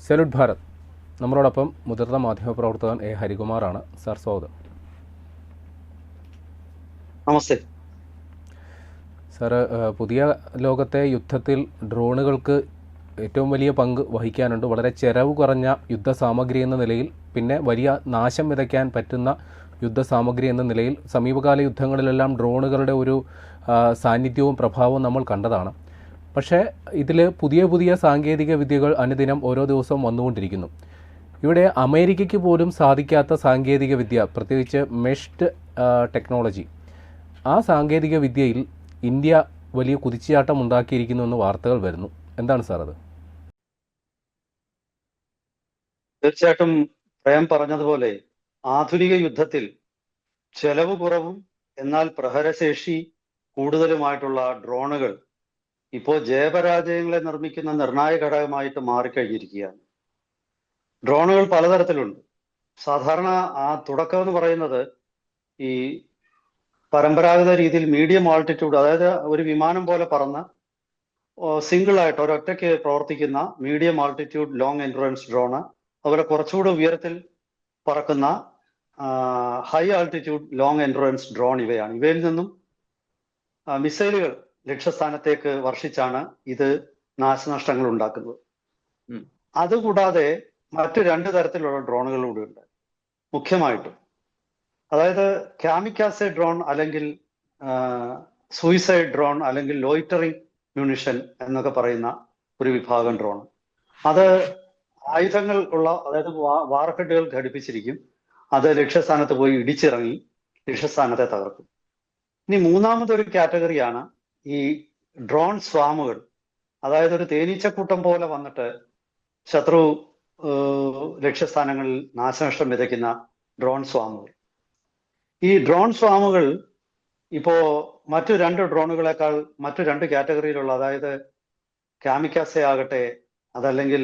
Salute Bharat. നമ്മളോടൊപ്പം മുതിർന്ന മാധ്യമപ്രവർത്തകൻ എ ഹരികുമാറാണ്. സാർ, സ്വാഗതം. നമസ്തേ സാറ്, പുതിയ ലോകത്തെ യുദ്ധത്തിൽ ഡ്രോണുകൾക്ക് ഏറ്റവും വലിയ പങ്ക് വഹിക്കാനുണ്ട്. വളരെ ചെലവ് കുറഞ്ഞ യുദ്ധസാമഗ്രി എന്ന നിലയിൽ, പിന്നെ വലിയ നാശം വിതയ്ക്കാൻ പറ്റുന്ന യുദ്ധസാമഗ്രി എന്ന നിലയിൽ സമീപകാല യുദ്ധങ്ങളിലെല്ലാം ഡ്രോണുകളുടെ ഒരു സാന്നിധ്യവും പ്രഭാവവും നമ്മൾ കണ്ടതാണ്. പക്ഷേ ഇതിൽ പുതിയ പുതിയ സാങ്കേതിക വിദ്യകൾ അനുദിനം ഓരോ ദിവസവും വന്നുകൊണ്ടിരിക്കുന്നു. ഇവിടെ അമേരിക്കയ്ക്ക് പോലും സാധിക്കാത്ത സാങ്കേതിക വിദ്യ, പ്രത്യേകിച്ച് മെഷ്ഡ് ടെക്നോളജി, ആ സാങ്കേതിക വിദ്യയിൽ ഇന്ത്യ വലിയ കുതിച്ചുചാട്ടം ഉണ്ടാക്കിയിരിക്കുന്നു എന്ന് വാർത്തകൾ വരുന്നു. എന്താണ് സാർ അത്? തീർച്ചയായിട്ടും പ്രേം പറഞ്ഞതുപോലെ ആധുനിക യുദ്ധത്തിൽ ചെലവ് കുറവും എന്നാൽ പ്രഹരശേഷി കൂടുതലുമായിട്ടുള്ള ഡ്രോണുകൾ ഇപ്പോൾ ജയപരാജയങ്ങളെ നിർമ്മിക്കുന്ന നിർണായക ഘടകമായിട്ട് മാറിക്കഴിഞ്ഞിരിക്കുകയാണ്. ഡ്രോണുകൾ പലതരത്തിലുണ്ട്. സാധാരണ ആ തുടക്കം എന്ന് പറയുന്നത് ഈ പരമ്പരാഗത രീതിയിൽ മീഡിയം ആൾട്ടിറ്റ്യൂഡ്, അതായത് ഒരു വിമാനം പോലെ പറന്ന് സിംഗിൾ ആയിട്ട് ഒരൊറ്റയ്ക്ക് പ്രവർത്തിക്കുന്ന medium altitude long endurance drone, അതുപോലെ കുറച്ചുകൂടെ ഉയരത്തിൽ പറക്കുന്ന high altitude long endurance drone ഇവയാണ്. ഇവയിൽ നിന്നും മിസൈലുകൾ ലക്ഷ്യസ്ഥാനത്തേക്ക് വർഷിച്ചാണ് ഇത് നാശനഷ്ടങ്ങൾ ഉണ്ടാക്കുന്നത്. അതുകൂടാതെ മറ്റു രണ്ട് തരത്തിലുള്ള ഡ്രോണുകൾ കൂടി ഉണ്ട് മുഖ്യമായിട്ടും. അതായത് കാമിക്കാസെ ഡ്രോൺ, അല്ലെങ്കിൽ സൂയിസൈഡ് ഡ്രോൺ, അല്ലെങ്കിൽ ലോയിറ്ററിംഗ് മ്യൂണിഷൻ എന്നൊക്കെ പറയുന്ന ഒരു വിഭാഗം ഡ്രോൺ. അത് ആയുധങ്ങൾ ഉള്ള, അതായത് വാർഹെഡുകൾ ഘടിപ്പിച്ചിരിക്കും. അത് ലക്ഷ്യസ്ഥാനത്ത് പോയി ഇടിച്ചിറങ്ങി ലക്ഷ്യസ്ഥാനത്തെ തകർക്കും. ഇനി മൂന്നാമതൊരു കാറ്റഗറിയാണ് ഈ ഡ്രോൺ സ്വാമുകൾ. അതായത് ഒരു തേനീച്ചക്കൂട്ടം പോലെ വന്നിട്ട് ശത്രു ലക്ഷ്യസ്ഥാനങ്ങളിൽ നാശനഷ്ടം വിതയ്ക്കുന്ന ഡ്രോൺ സ്വാമുകൾ. ഈ ഡ്രോൺ സ്വാമുകൾ ഇപ്പോ മറ്റു രണ്ട് ഡ്രോണുകളെക്കാൾ, മറ്റു രണ്ട് കാറ്റഗറിയിലുള്ള, അതായത് കാമിക്കാസെ ആകട്ടെ അതല്ലെങ്കിൽ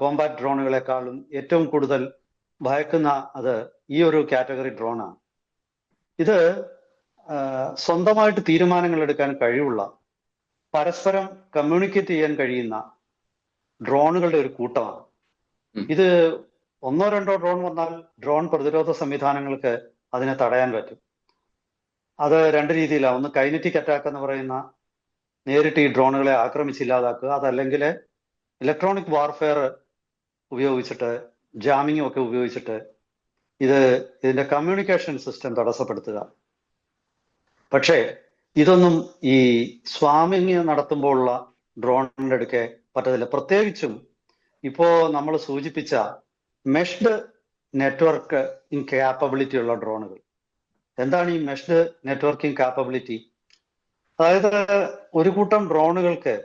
കോമ്പാറ്റ് ഡ്രോണുകളെക്കാളും ഏറ്റവും കൂടുതൽ ഭയക്കുന്ന അത് ഈ ഒരു കാറ്റഗറി ഡ്രോണാണ്. ഇത് സ്വന്തമായിട്ട് തീരുമാനങ്ങൾ എടുക്കാൻ കഴിവുള്ള, പരസ്പരം കമ്മ്യൂണിക്കേറ്റ് ചെയ്യാൻ കഴിയുന്ന ഡ്രോണുകളുടെ ഒരു കൂട്ടമാണ്. ഇത് ഒന്നോ രണ്ടോ ഡ്രോൺ വന്നാൽ ഡ്രോൺ പ്രതിരോധ സംവിധാനങ്ങൾക്ക് അതിനെ തടയാൻ പറ്റും. അത് രണ്ട് രീതിയിലാണ്. ഒന്ന് കൈനറ്റിക് അറ്റാക്ക് എന്ന് പറയുന്ന, നേരിട്ട് ഈ ഡ്രോണുകളെ ആക്രമിച്ചില്ലാതാക്കുക. അതല്ലെങ്കിൽ ഇലക്ട്രോണിക് വാർഫെയർ ഉപയോഗിച്ചിട്ട്, ജാമിങ്ങും ഒക്കെ ഉപയോഗിച്ചിട്ട് ഇതിന്റെ കമ്മ്യൂണിക്കേഷൻ സിസ്റ്റം തടസ്സപ്പെടുത്തുക. പക്ഷേ ഇതൊന്നും ഈ സ്വാമിങ് നടത്തുമ്പോഴുള്ള ഡ്രോണിന്റെ അടുക്കെ പറ്റത്തില്ല. പ്രത്യേകിച്ചും ഇപ്പോ നമ്മൾ സൂചിപ്പിച്ച മെഷ്ഡ് നെറ്റ്വർക്ക് കാപ്പബിലിറ്റി ഉള്ള ഡ്രോണുകൾ. എന്താണ് ഈ മെഷ്ഡ് നെറ്റ്വർക്കിംഗ് കാപ്പബിലിറ്റി? അതായത് ഒരു കൂട്ടം ഡ്രോണുകൾക്ക്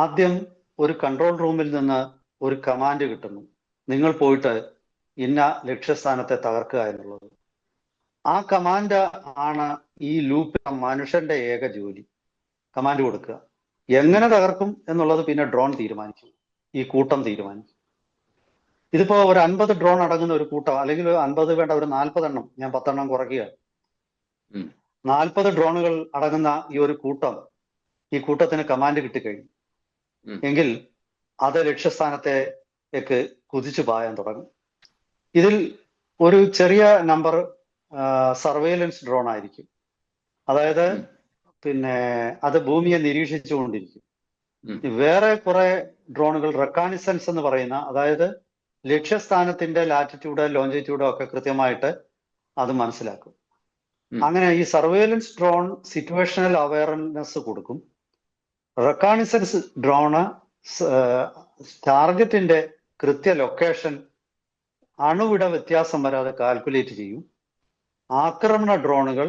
ആദ്യം ഒരു കൺട്രോൾ റൂമിൽ നിന്ന് ഒരു കമാൻഡ് കിട്ടുന്നു, നിങ്ങൾ പോയിട്ട് ഇന്ന ലക്ഷ്യസ്ഥാനത്തെ തകർക്കുക എന്നുള്ളത്. ആ കമാൻഡ് ആണ് ഈ ലൂപ്പിൽ മനുഷ്യന്റെ ഏക ജോലി. കമാൻഡ് കൊടുക്കുക. എങ്ങനെ തകർക്കും എന്നുള്ളത് പിന്നെ ഡ്രോൺ തീരുമാനിക്കും, ഈ കൂട്ടം തീരുമാനിക്കും. ഇതിപ്പോ ഒരു 50 ഡ്രോൺ അടങ്ങുന്ന ഒരു കൂട്ടം, അല്ലെങ്കിൽ 50 വേണ്ട, ഒരു 40 എണ്ണം, ഞാൻ 10 എണ്ണം കുറയ്ക്കുക, 40 ഡ്രോണുകൾ അടങ്ങുന്ന ഈ ഒരു കൂട്ടം, ഈ കൂട്ടത്തിന് കമാൻഡ് കിട്ടിക്കഴിഞ്ഞു എങ്കിൽ അത് ലക്ഷ്യസ്ഥാനത്തേക്ക് കുതിച്ചു പായാൻ തുടങ്ങും. ഇതിൽ ഒരു ചെറിയ നമ്പർ സർവൈലൻസ് ഡ്രോൺ ആയിരിക്കും. അതായത് പിന്നെ അത് ഭൂമിയെ നിരീക്ഷിച്ചുകൊണ്ടിരിക്കും. വേറെ കുറെ ഡ്രോണുകൾ റെക്കോണിസൻസ് എന്ന് പറയുന്ന, അതായത് ലക്ഷ്യസ്ഥാനത്തിന്റെ ലാറ്റിറ്റ്യൂഡ് ലോഞ്ചിറ്റ്യൂഡോ ഒക്കെ കൃത്യമായിട്ട് അത് മനസ്സിലാക്കും. അങ്ങനെ ഈ സർവൈലൻസ് ഡ്രോൺ സിറ്റുവേഷണൽ അവയർനെസ് കൊടുക്കും. റെക്കോണിസൻസ് ഡ്രോണ് ടാർഗറ്റിന്റെ കൃത്യ ലൊക്കേഷൻ അണുവിട വ്യത്യാസം വരാതെ കാൽക്കുലേറ്റ് ചെയ്യും. ആക്രമണ ഡ്രോണുകൾ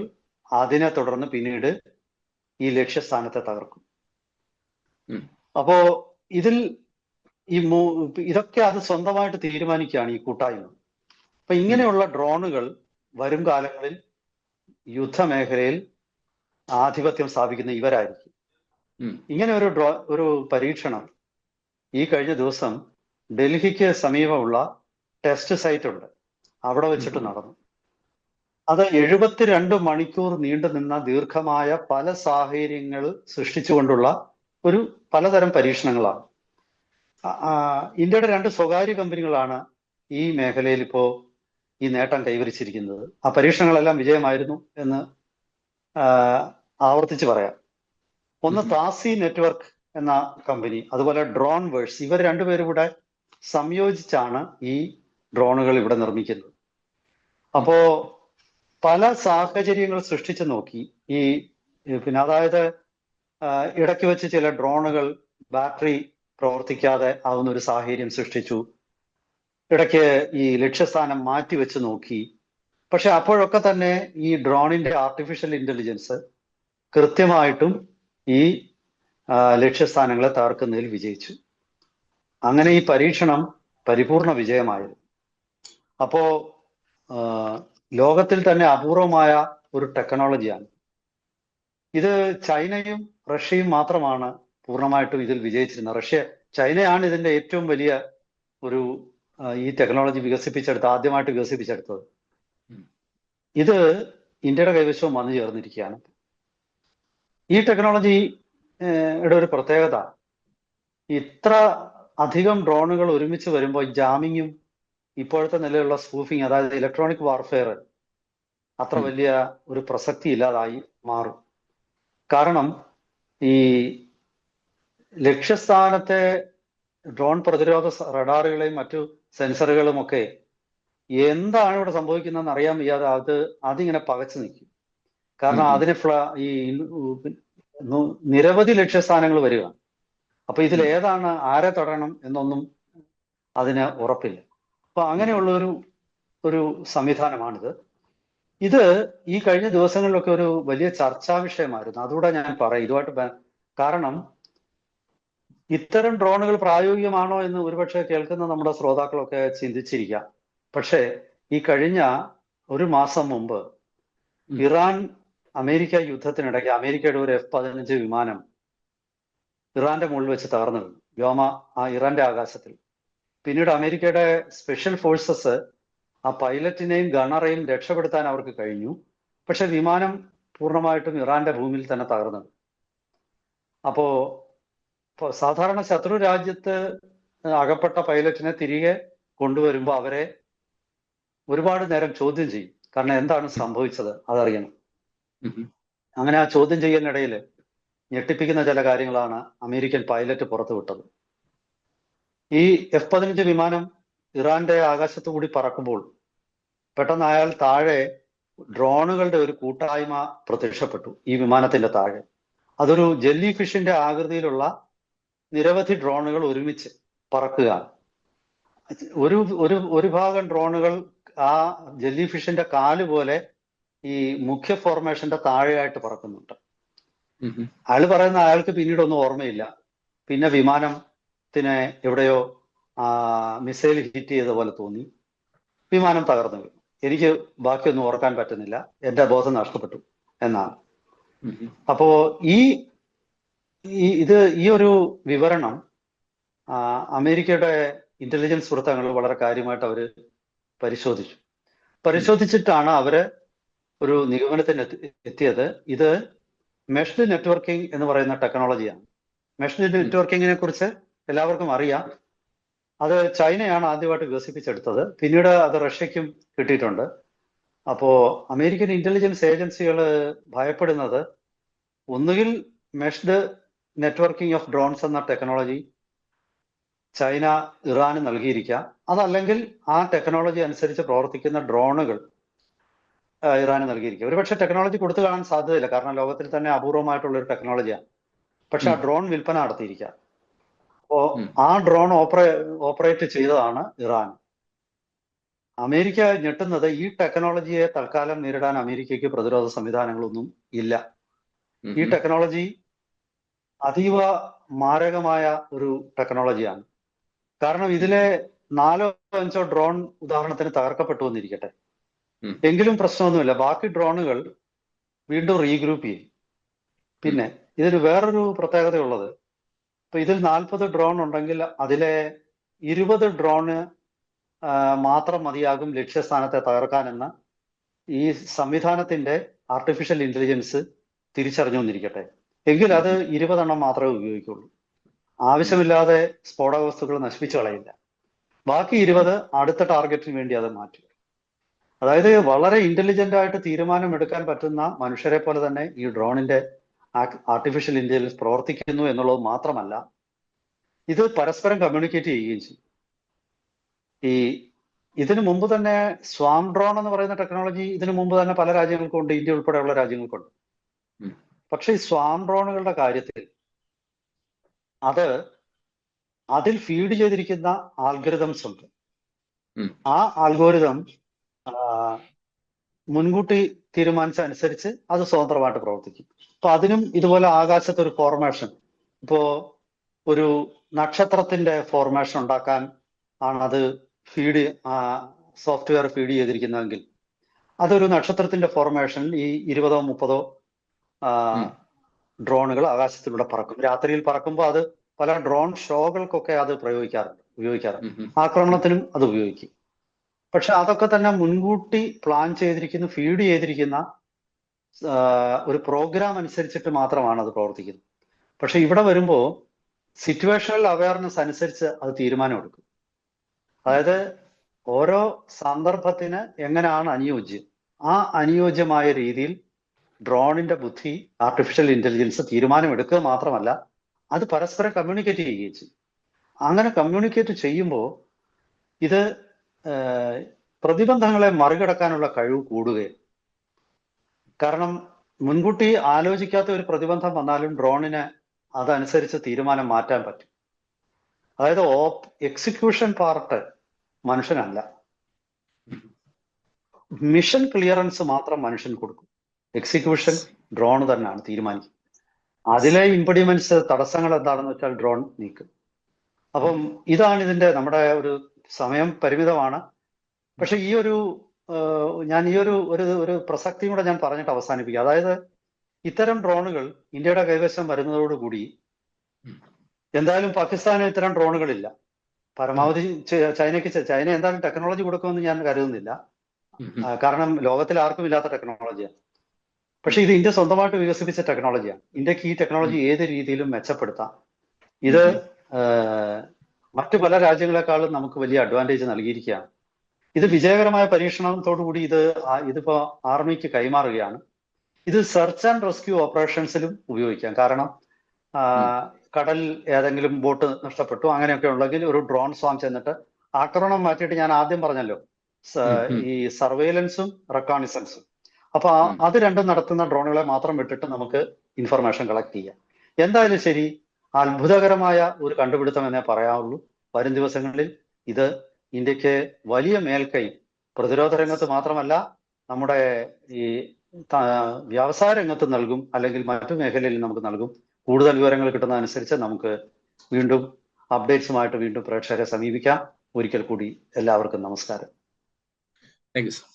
അതിനെ തുടർന്ന് പിന്നീട് ഈ ലക്ഷ്യസ്ഥാനത്തെ തകർക്കും. അപ്പോ ഇതിൽ ഇതൊക്കെ അത് സ്വന്തമായിട്ട് തീരുമാനിക്കുകയാണ് ഈ കൂട്ടായ്മ. അപ്പൊ ഇങ്ങനെയുള്ള ഡ്രോണുകൾ വരും കാലങ്ങളിൽ യുദ്ധമേഖലയിൽ ആധിപത്യം സ്ഥാപിക്കുന്ന ഇവരായിരിക്കും. ഇങ്ങനെ ഒരു പരീക്ഷണം ഈ കഴിഞ്ഞ ദിവസം ഡൽഹിക്ക് സമീപമുള്ള ടെസ്റ്റ് സൈറ്റ് ഉണ്ട്, അവിടെ വെച്ചിട്ട് നടന്നു. അത് 72 മണിക്കൂർ നീണ്ടു നിന്ന ദീർഘമായ പല സാഹചര്യങ്ങൾ സൃഷ്ടിച്ചുകൊണ്ടുള്ള ഒരു പലതരം പരീക്ഷണങ്ങളാണ്. ഇന്ത്യയുടെ 2 സ്വകാര്യ കമ്പനികളാണ് ഈ മേഖലയിൽ ഇപ്പോ ഈ നേട്ടം കൈവരിച്ചിരിക്കുന്നത്. ആ പരീക്ഷണങ്ങളെല്ലാം വിജയമായിരുന്നു എന്ന് ആവർത്തിച്ച് പറയാം. ഒന്ന് താസി നെറ്റ്വർക്ക് എന്ന കമ്പനി, അതുപോലെ ഡ്രോൺ വേഴ്സ്, ഇവർ രണ്ടുപേരും കൂടെ സംയോജിച്ചാണ് ഈ ഡ്രോണുകൾ ഇവിടെ നിർമ്മിക്കുന്നത്. അപ്പോ പല സാഹചര്യങ്ങൾ സൃഷ്ടിച്ചു നോക്കി. പിന്നെ അതായത് ഇടയ്ക്ക് വെച്ച് ചില ഡ്രോണുകൾ ബാറ്ററി പ്രവർത്തിക്കാതെ ആവുന്ന ഒരു സാഹചര്യം സൃഷ്ടിച്ചു. ഇടയ്ക്ക് ഈ ലക്ഷ്യസ്ഥാനം മാറ്റി വെച്ച് നോക്കി. പക്ഷെ അപ്പോഴൊക്കെ തന്നെ ഈ ഡ്രോണിന്റെ ആർട്ടിഫിഷ്യൽ ഇന്റലിജൻസ് കൃത്യമായിട്ടും ഈ ലക്ഷ്യസ്ഥാനങ്ങളെ തകർക്കുന്നതിൽ വിജയിച്ചു. അങ്ങനെ ഈ പരീക്ഷണം പരിപൂർണ വിജയമായിരുന്നു. അപ്പോ ലോകത്തിൽ തന്നെ അപൂർവമായ ഒരു ടെക്നോളജിയാണ് ഇത്. ചൈനയും റഷ്യയും മാത്രമാണ് പൂർണ്ണമായിട്ടും ഇതിൽ വിജയിച്ചിരുന്നത്. ചൈനയാണ് ഇതിന്റെ ഏറ്റവും വലിയ ഒരു ഈ ടെക്നോളജി ആദ്യമായിട്ട് വികസിപ്പിച്ചെടുത്തത്. ഇത് ഇന്ത്യയുടെ കൈവശവും വന്നു ചേർന്നിരിക്കുകയാണ്. ഈ ടെക്നോളജിയുടെ ഒരു പ്രത്യേകത, ഇത്ര അധികം ഡ്രോണുകൾ ഒരുമിച്ച് വരുമ്പോൾ ജാമിങ്ങും ഇപ്പോഴത്തെ നിലയിലുള്ള സ്പൂഫിങ്, അതായത് ഇലക്ട്രോണിക് വാർഫെയർ, അത്ര വലിയ ഒരു പ്രസക്തി ഇല്ലാതായി മാറും. കാരണം ഈ ലക്ഷ്യസ്ഥാനത്തെ ഡ്രോൺ പ്രതിരോധ റഡാറുകളെയും മറ്റു സെൻസറുകളും ഒക്കെ എന്താണ് ഇവിടെ സംഭവിക്കുന്നതെന്ന് അറിയാൻ വയ്യാതെ അതിങ്ങനെ പകച്ചു നിൽക്കും. കാരണം അതിന് ഈ നിരവധി ലക്ഷ്യസ്ഥാനങ്ങൾ വരിക. അപ്പൊ ഇതിൽ ഏതാണ്, ആരെ തൊടണം എന്നൊന്നും അതിന് ഉറപ്പില്ല. അപ്പൊ അങ്ങനെയുള്ള ഒരു സംവിധാനമാണിത്. ഇത് ഈ കഴിഞ്ഞ ദിവസങ്ങളിലൊക്കെ ഒരു വലിയ ചർച്ചാ വിഷയമായിരുന്നു. അതുകൂടെ ഞാൻ പറയാം ഇതുമായിട്ട്. കാരണം ഇത്തരം ഡ്രോണുകൾ പ്രായോഗികമാണോ എന്ന് ഒരുപക്ഷെ കേൾക്കുന്ന നമ്മുടെ ശ്രോതാക്കളൊക്കെ ചിന്തിച്ചിരിക്കാം. പക്ഷേ ഈ കഴിഞ്ഞ ഒരു മാസം മുമ്പ് ഇറാൻ അമേരിക്ക യുദ്ധത്തിനിടയ്ക്ക് അമേരിക്കയുടെ ഒരു F-15 വിമാനം ഇറാന്റെ മുകളിൽ വെച്ച് തകർന്നു വീണു, ഇറാന്റെ ആകാശത്തിൽ. പിന്നീട് അമേരിക്കയുടെ സ്പെഷ്യൽ ഫോഴ്സസ് ആ പൈലറ്റിനെയും ഗണ്ണറെയും രക്ഷപ്പെടുത്താൻ അവർക്ക് കഴിഞ്ഞു. പക്ഷെ വിമാനം പൂർണ്ണമായിട്ടും ഇറാന്റെ ഭൂമിയിൽ തന്നെ തകർന്നു. അപ്പോ സാധാരണ ശത്രു രാജ്യത്ത് അകപ്പെട്ട പൈലറ്റിനെ തിരികെ കൊണ്ടുവരുമ്പോൾ അവരെ ഒരുപാട് നേരം ചോദ്യം ചെയ്യും. കാരണം എന്താണ് സംഭവിച്ചത് അതറിയണം. അങ്ങനെ ആ ചോദ്യം ചെയ്യലിനിടയിൽ ഞെട്ടിപ്പിക്കുന്ന ചില കാര്യങ്ങളാണ് അമേരിക്കൻ പൈലറ്റ് പുറത്തുവിട്ടത്. ഈ F-15 വിമാനം ഇറാന്റെ ആകാശത്തു കൂടി പറക്കുമ്പോൾ പെട്ടെന്ന് അയാൾ താഴെ ഡ്രോണുകളുടെ ഒരു കൂട്ടായ്മ പ്രത്യക്ഷപ്പെട്ടു ഈ വിമാനത്തിന്റെ താഴെ. അതൊരു ജെല്ലി ഫിഷിന്റെ ആകൃതിയിലുള്ള നിരവധി ഡ്രോണുകൾ ഒരുമിച്ച് പറക്കുകയാണ്. ഒരു ഭാഗം ഡ്രോണുകൾ ആ ജെല്ലി ഫിഷിന്റെ കാല് പോലെ ഈ മുഖ്യ ഫോർമേഷന്റെ താഴെയായിട്ട് പറക്കുന്നുണ്ട്. അയാൾ പറയുന്ന അയാൾക്ക് പിന്നീടൊന്നും ഓർമ്മയില്ല. പിന്നെ വിമാനത്തിനെ എവിടെയോ മിസൈൽ ഹിറ്റ് ചെയ്ത പോലെ തോന്നി, വിമാനം തകർന്നു വീണു. എനിക്ക് ബാക്കിയൊന്നും ഓർക്കാൻ പറ്റുന്നില്ല, എന്റെ ബോധം നഷ്ടപ്പെട്ടു എന്നാണ്. അപ്പോ ഈ ഒരു വിവരണം അമേരിക്കയുടെ ഇന്റലിജൻസ് വൃത്തങ്ങൾ വളരെ കാര്യമായിട്ട് അവര് പരിശോധിച്ചിട്ടാണ് അവര് ഒരു നിഗമനത്തിന് എത്തിയത്. ഇത് മെഷ്ഡ് നെറ്റ്വർക്കിംഗ് എന്ന് പറയുന്ന ടെക്നോളജിയാണ്. മെഷ്ഡ് നെറ്റ്വർക്കിങ്ങിനെ കുറിച്ച് എല്ലാവർക്കും അറിയാം. അത് ചൈനയാണ് ആദ്യമായിട്ട് വികസിപ്പിച്ചെടുത്തത്. പിന്നീട് അത് റഷ്യക്കും കിട്ടിയിട്ടുണ്ട്. അപ്പോ അമേരിക്കൻ ഇന്റലിജൻസ് ഏജൻസികൾ ഭയപ്പെടുന്നത് ഒന്നുകിൽ മെഷ്ഡ് നെറ്റ്വർക്കിംഗ് ഓഫ് ഡ്രോൺസ് എന്ന ടെക്നോളജി ചൈന ഇറാന് നൽകിയിരിക്കാം, അതല്ലെങ്കിൽ ആ ടെക്നോളജി അനുസരിച്ച് പ്രവർത്തിക്കുന്ന ഡ്രോണുകൾ ഇറാന് നൽകിയിരിക്കുക. ഒരുപക്ഷെ ടെക്നോളജി കൊടുത്തു കാണാൻ സാധ്യതയില്ല, കാരണം ലോകത്തിൽ തന്നെ അപൂർവമായിട്ടുള്ള ഒരു ടെക്നോളജിയാണ്. പക്ഷെ ആ ഡ്രോൺ വിൽപ്പന നടത്തിയിരിക്കാം. അപ്പോ ആ ഡ്രോൺ ഓപ്പറേറ്റ് ചെയ്തതാണ് ഇറാൻ. അമേരിക്ക ഞെട്ടുന്നത് ഈ ടെക്നോളജിയെ തൽക്കാലം നേരിടാൻ അമേരിക്കയ്ക്ക് പ്രതിരോധ സംവിധാനങ്ങളൊന്നും ഇല്ല. ഈ ടെക്നോളജി അതീവ മാരകമായ ഒരു ടെക്നോളജിയാണ്. കാരണം ഇതിലെ 4-5 ഡ്രോൺ ഉദാഹരണത്തിന് തകർക്കപ്പെട്ടു എന്നിരിക്കട്ടെ, എങ്കിലും പ്രശ്നമൊന്നുമില്ല, ബാക്കി ഡ്രോണുകൾ വീണ്ടും റീഗ്രൂപ്പ് ചെയ്യും. പിന്നെ ഇതിന് വേറൊരു പ്രത്യേകതയുള്ളത്, ഇപ്പൊ ഇതിൽ 40 ഡ്രോൺ ഉണ്ടെങ്കിൽ അതിലെ 20 ഡ്രോണ് മാത്രം മതിയാകും ലക്ഷ്യസ്ഥാനത്തെ തകർക്കാനെന്ന് ഈ സംവിധാനത്തിന്റെ ആർട്ടിഫിഷ്യൽ ഇന്റലിജൻസ് തിരിച്ചറിഞ്ഞു എന്നിരിക്കട്ടെ, എങ്കിൽ അത് 20 എണ്ണം മാത്രമേ ഉപയോഗിക്കുള്ളൂ. ആവശ്യമില്ലാതെ സ്ഫോടക വസ്തുക്കൾ നശിപ്പിച്ചു കളയില്ല. ബാക്കി 20 അടുത്ത ടാർഗറ്റിന് വേണ്ടി അത് മാറ്റും. അതായത് വളരെ ഇന്റലിജന്റ് ആയിട്ട് തീരുമാനമെടുക്കാൻ പറ്റുന്ന മനുഷ്യരെ പോലെ തന്നെ ഈ ഡ്രോണിന്റെ ആർട്ടിഫിഷ്യൽ ഇന്റലിജൻസ് പ്രവർത്തിക്കുന്നു എന്നുള്ളത് മാത്രമല്ല, ഇത് പരസ്പരം കമ്മ്യൂണിക്കേറ്റ് ചെയ്യുകയും ചെയ്യും. ഈ ഇതിനു മുമ്പ് തന്നെ സ്വാം ഡ്രോൺ എന്ന് പറയുന്ന ടെക്നോളജി ഇതിനു മുമ്പ് തന്നെ പല രാജ്യങ്ങൾക്കുണ്ട്, ഇന്ത്യ ഉൾപ്പെടെയുള്ള രാജ്യങ്ങൾക്കുണ്ട്. പക്ഷെ ഈ സ്വാം ഡ്രോണുകളുടെ കാര്യത്തിൽ അതിൽ ഫീഡ് ചെയ്തിരിക്കുന്ന ആൽഗരിതംസ് ഉണ്ട്. ആ ആൽഗോരിതം മുൻകൂട്ടി തീരുമാനിച്ച അനുസരിച്ച് അത് സ്വതന്ത്രമായിട്ട് പ്രവർത്തിക്കും. അപ്പൊ അതിനും ഇതുപോലെ ആകാശത്ത് ഒരു ഫോർമേഷൻ, ഇപ്പോ ഒരു നക്ഷത്രത്തിന്റെ ഫോർമേഷൻ ഉണ്ടാക്കാൻ ആണ് അത് സോഫ്റ്റ്വെയർ ഫീഡ് ചെയ്തിരിക്കുന്നതെങ്കിൽ അതൊരു നക്ഷത്രത്തിന്റെ ഫോർമേഷൻ ഈ 20 - 30 ഡ്രോണുകൾ ആകാശത്തിലൂടെ പറക്കും. രാത്രിയിൽ പറക്കുമ്പോൾ അത് പല ഡ്രോൺ ഷോകൾക്കൊക്കെ അത് ഉപയോഗിക്കാറുണ്ട്. ആക്രമണത്തിനും അത് ഉപയോഗിക്കും. പക്ഷെ അതൊക്കെ തന്നെ മുൻകൂട്ടി പ്ലാൻ ചെയ്തിരിക്കുന്ന, ഫീഡ് ചെയ്തിരിക്കുന്ന ഒരു പ്രോഗ്രാം അനുസരിച്ചിട്ട് മാത്രമാണ് അത് പ്രവർത്തിക്കുന്നത്. പക്ഷെ ഇവിടെ വരുമ്പോൾ സിറ്റുവേഷണൽ അവയർനെസ് അനുസരിച്ച് അത് തീരുമാനമെടുക്കും. അതായത് ഓരോ സന്ദർഭത്തിന് എങ്ങനെയാണ് അനുയോജ്യം, ആ അനുയോജ്യമായ രീതിയിൽ ഡ്രോണിന്റെ ബുദ്ധി, ആർട്ടിഫിഷ്യൽ ഇന്റലിജൻസ് തീരുമാനമെടുക്കുക മാത്രമല്ല, അത് പരസ്പരം കമ്മ്യൂണിക്കേറ്റ് ചെയ്യുകയും ചെയ്യും. അങ്ങനെ കമ്മ്യൂണിക്കേറ്റ് ചെയ്യുമ്പോൾ ഇത് പ്രതിബന്ധങ്ങളെ മറികടക്കാനുള്ള കഴിവ് കൂടുകയും, കാരണം മുൻകൂട്ടി ആലോചിക്കാത്ത ഒരു പ്രതിബന്ധം വന്നാലും ഡ്രോണിന് അതനുസരിച്ച് തീരുമാനം മാറ്റാൻ പറ്റും. അതായത് എക്സിക്യൂഷൻ പാർട്ട് മനുഷ്യനല്ല, മിഷൻ ക്ലിയറൻസ് മാത്രം മനുഷ്യൻ കൊടുക്കും. എക്സിക്യൂഷൻ ഡ്രോൺ തന്നെയാണ് തീരുമാനിക്കുന്നത്. അതിലെ ഇംപെഡിമെന്റ്സ്, തടസ്സങ്ങൾ എന്താണെന്ന് വെച്ചാൽ ഡ്രോൺ നീക്കും. അപ്പം ഇതാണ് ഇതിന്റെ, നമ്മുടെ ഒരു സമയം പരിമിതമാണ്. പക്ഷെ ഞാൻ ഈ ഒരു പ്രസക്തിയും കൂടെ ഞാൻ പറഞ്ഞിട്ട് അവസാനിപ്പിക്കുക. അതായത് ഇത്തരം ഡ്രോണുകൾ ഇന്ത്യയുടെ കൈവശം വരുന്നതോടുകൂടി എന്തായാലും പാകിസ്ഥാന് ഇത്തരം ഡ്രോണുകളില്ല. പരമാവധി ചൈന എന്തായാലും ടെക്നോളജി കൊടുക്കുമെന്ന് ഞാൻ കരുതുന്നില്ല. കാരണം ലോകത്തിൽ ആർക്കും ഇല്ലാത്ത ടെക്നോളജിയാണ്. പക്ഷെ ഇത് ഇന്ത്യ സ്വന്തമായിട്ട് വികസിപ്പിച്ച ടെക്നോളജിയാണ്. ഇന്ത്യക്ക് ഈ ടെക്നോളജി ഏത് രീതിയിലും മെച്ചപ്പെടുത്താം. ഇത് മറ്റു പല രാജ്യങ്ങളെക്കാളും നമുക്ക് വലിയ അഡ്വാൻറ്റേജ് നൽകിയിരിക്കുകയാണ്. ഇത് വിജയകരമായ പരീക്ഷണത്തോടു കൂടി ഇതിപ്പോ ആർമിക്ക് കൈമാറുകയാണ്. ഇത് സെർച്ച് ആൻഡ് റെസ്ക്യൂ ഓപ്പറേഷൻസിലും ഉപയോഗിക്കാം. കാരണം കടലിൽ ഏതെങ്കിലും ബോട്ട് നഷ്ടപ്പെട്ടു, അങ്ങനെയൊക്കെ ഉണ്ടെങ്കിൽ ഒരു ഡ്രോൺ സ്വാം ചെന്നിട്ട് ആക്രമണം മാറ്റിയിട്ട്, ഞാൻ ആദ്യം പറഞ്ഞല്ലോ ഈ സർവൈലൻസും റെക്കോണിസൻസും, അപ്പൊ അത് രണ്ടും നടത്തുന്ന ഡ്രോണുകളെ മാത്രം വിട്ടിട്ട് നമുക്ക് ഇൻഫർമേഷൻ കളക്ട് ചെയ്യാം. എന്തായാലും ശരി, അത്ഭുതകരമായ ഒരു കണ്ടുപിടുത്തം എന്നേ പറയാവുള്ളൂ. വരും ദിവസങ്ങളിൽ ഇത് ഇന്ത്യക്ക് വലിയ മേൽക്കൈ പ്രതിരോധ രംഗത്ത് മാത്രമല്ല, നമ്മുടെ ഈ വ്യവസായ രംഗത്ത് നൽകും, അല്ലെങ്കിൽ മറ്റു മേഖലയിൽ നമുക്ക് നൽകും. കൂടുതൽ വിവരങ്ങൾ കിട്ടുന്നതനുസരിച്ച് നമുക്ക് വീണ്ടും അപ്ഡേറ്റ്സുമായിട്ട് വീണ്ടും പ്രേക്ഷകരെ സമീപിക്കാം. ഒരിക്കൽ കൂടി എല്ലാവർക്കും നമസ്കാരം. Thank you sir.